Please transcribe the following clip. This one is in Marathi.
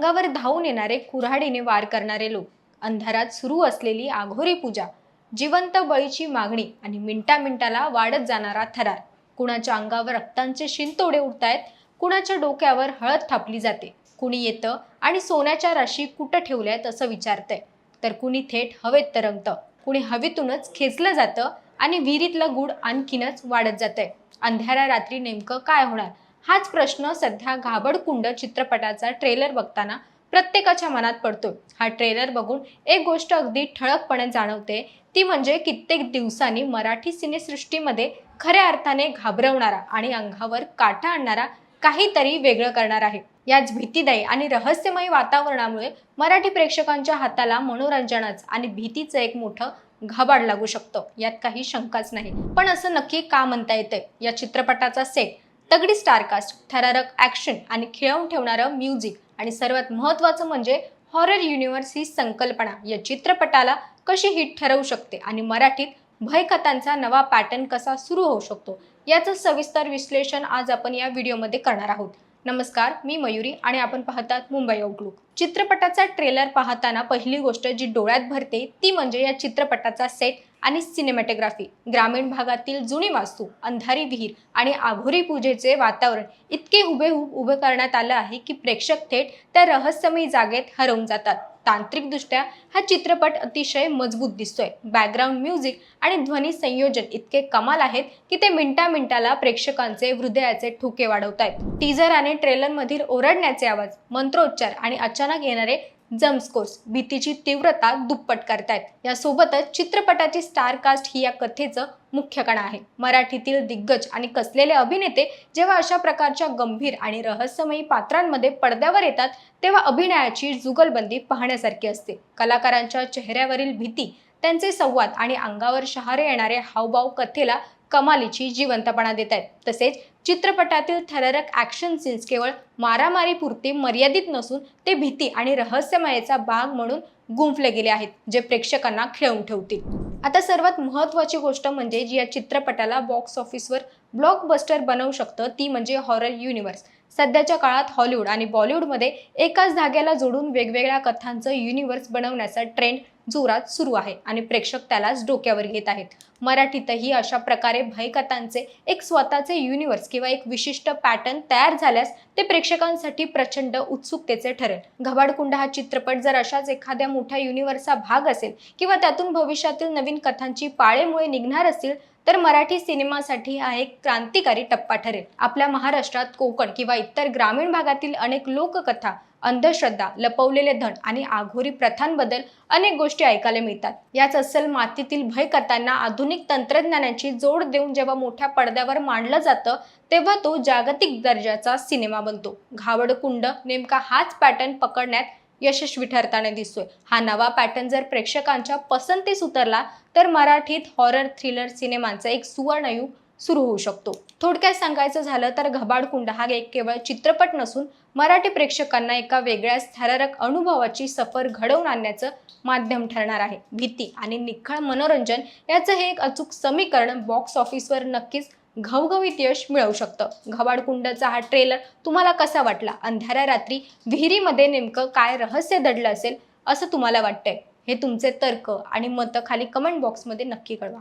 अंगावर धावून येणारे कुऱ्हाडीने वार करणारे लोक, अंधारात सुरू असलेली आघोरी पूजा, जिवंत बळीची मागणी आणि मिनिटा मिनिटाला वाढत जाणारा थरार. कुणाच्या अंगावर रक्तांचे शिंतोडे उडतायत, कुणाच्या डोक्यावर हळद थापली जाते, कुणी येतं आणि सोन्याच्या राशी कुठं ठेवल्यात असं विचारतंय, तर कुणी थेट हवेत तरंगतं, कुणी हवेतूनच खेचलं जातं आणि विहिरीतलं गुढ आणखीनच वाढत जातंय. अंधाऱ्या रात्री नेमकं काय होणार, हाच प्रश्न सध्या घाबडकुंड चित्रपटाचा ट्रेलर बघताना प्रत्येकाच्या मनात पडतोय. हा ट्रेलर बघून एक गोष्ट अगदी ठळकपणे जाणवते, ती म्हणजे कित्येक दिवसांनी मराठी सिनेसृष्टीमध्ये खऱ्या अर्थाने घाबरवणारा आणि अंगावर काटा आणणारा काहीतरी वेगळं करणार आहे. याच भीतीदायी आणि रहस्यमय वातावरणामुळे मराठी प्रेक्षकांच्या हाताला मनोरंजनाचं आणि भीतीचं एक मोठं घबाड लागू शकतं, यात काही शंकाच नाही. पण असं नक्की का म्हणता येतंय? या चित्रपटाचा सेट, तगडी स्टारकास्ट, थरारक ॲक्शन आणि खिळवून ठेवणारं म्युझिक आणि सर्वात महत्त्वाचं म्हणजे हॉरर युनिव्हर्स ही संकल्पना या चित्रपटाला कशी हिट ठरवू शकते आणि मराठीत भयकथांचा नवा पॅटर्न कसा सुरू होऊ शकतो, याचं सविस्तर विश्लेषण आज आपण या व्हिडिओमध्ये करणार आहोत. नमस्कार, मी मयुरी आणि आपण पाहतात मुंबई आउटलुक. चित्रपटाचा ट्रेलर पाहताना पहिली गोष्ट जी डोळ्यात भरते ती म्हणजे या चित्रपटाचा सेट आणि सिनेमॅटोग्राफी. ग्रामीण भागातील जुनी वास्तू, अंधारी विहीर आणि आघोरी पूजेचे वातावरण इतके हुबेहूब उभे करण्यात आलं आहे की प्रेक्षक थेट त्या रहस्यमयी जागेत हरवून जातात. तांत्रिकदृष्ट्या हा चित्रपट अतिशय मजबूत दिसतोय. बॅकग्राऊंड म्युझिक आणि ध्वनी संयोजन इतके कमाल आहेत की ते मिनिटा मिनिटाला प्रेक्षकांचे हृदयाचे ठोके वाढवतायत. टीजर आणि ट्रेलर मधील ओरडण्याचे आवाज, मंत्रोच्चार आणि अचानक येणारे जम्पस्केअर्स भीतीची तीव्रता दुप्पट करतायत. यासोबतच चित्रपटाची स्टारकास्ट ही या कथेचं मुख्य कणा आहे. मराठीतील दिग्गज आणि कसलेले अभिनेते जेव्हा अशा प्रकारच्या गंभीर आणि रहस्यमयी पात्रांमध्ये पडद्यावर येतात तेव्हा अभिनयाची जुगलबंदी पाहण्यासारखी असते. कलाकारांच्या चेहऱ्यावरील भीती, त्यांचे संवाद आणि अंगावर शहारे येणारे हावभाव कथेला कमालीची जिवंतपणा देत आहेत. तसेच चित्रपटातील थरारक ॲक्शन सीन्स केवळ मारामारीपुरते मर्यादित नसून ते भीती आणि रहस्यमयाचा भाग म्हणून गुंफले गेले आहेत, जे प्रेक्षकांना खिळवून ठेवतील. आता सर्वात महत्त्वाची गोष्ट म्हणजे जी या चित्रपटाला बॉक्स ऑफिसवर ब्लॉकबस्टर बनवू शकतं ती म्हणजे हॉरर युनिव्हर्स. सध्याच्या काळात हॉलिवूड आणि बॉलिवूडमध्ये एकाच धाग्याला जोडून वेगवेगळ्या कथांचं युनिव्हर्स बनवण्याचा ट्रेंड जोरात सुरू आहे आणि प्रेक्षक त्यालाच डोक्यावर घेत आहेत. मराठीतही अशा प्रकारे भयकथांचे एक स्वतःचे युनिव्हर्स किंवा एक विशिष्ट पॅटर्न तयार झाल्यास ते प्रेक्षकांसाठी प्रचंड उत्सुकतेचे ठरेल. घबाडकुंड हा चित्रपट जर अशाच एखाद्या मोठ्या युनिव्हर्सचा भाग असेल किंवा त्यातून भविष्यातील नवीन कथांची पाळेमुळे निघणार असतील तर मराठी सिनेमासाठी हा एक क्रांतिकारी टप्पा ठरेल. आपल्या महाराष्ट्रात कोकण किंवा इतर ग्रामीण भागातील अनेक लोककथा, अंधश्रद्धा, लपवलेले धन आणि आघोरी प्रथांबद्दल अनेक गोष्टी ऐकायला मिळतात. याच अस्सल मातीतील भयकथांना आधुनिक तंत्रज्ञानाची जोड देऊन जेव्हा मोठ्या पडद्यावर मांडलं जातं तेव्हा तो जागतिक दर्जाचा सिनेमा बनतो. घाबडकुंड नेमका हाच पॅटर्न पकडण्यात यशस्वी ठरताना दिसतोय. हा नवा पॅटर्न जर प्रेक्षकांच्या पसंतीस उतरला तर मराठीत हॉरर थ्रिलर सिनेमांचा एक सुवर्णयुग सुरू होऊ शकतो. थोडक्यात सांगायचं झालं तर घबाडकुंड हा एक केवळ चित्रपट नसून मराठी प्रेक्षकांना एका वेगळ्याच थरारक अनुभवाची सफर घडवून आणण्याचं माध्यम ठरणार आहे. भीती आणि निखळ मनोरंजन याचं हे एक अचूक समीकरण बॉक्स ऑफिसवर नक्कीच घवघवीत यश मिळवू शकतं. घबाडकुंडचा हा ट्रेलर तुम्हाला कसा वाटला? अंधाऱ्या रात्री विहिरीमध्ये नेमकं काय रहस्य दडलं असेल असं तुम्हाला वाटतंय? हे तुमचे तर्क आणि मतं खाली कमेंट बॉक्समध्ये नक्की कळवा.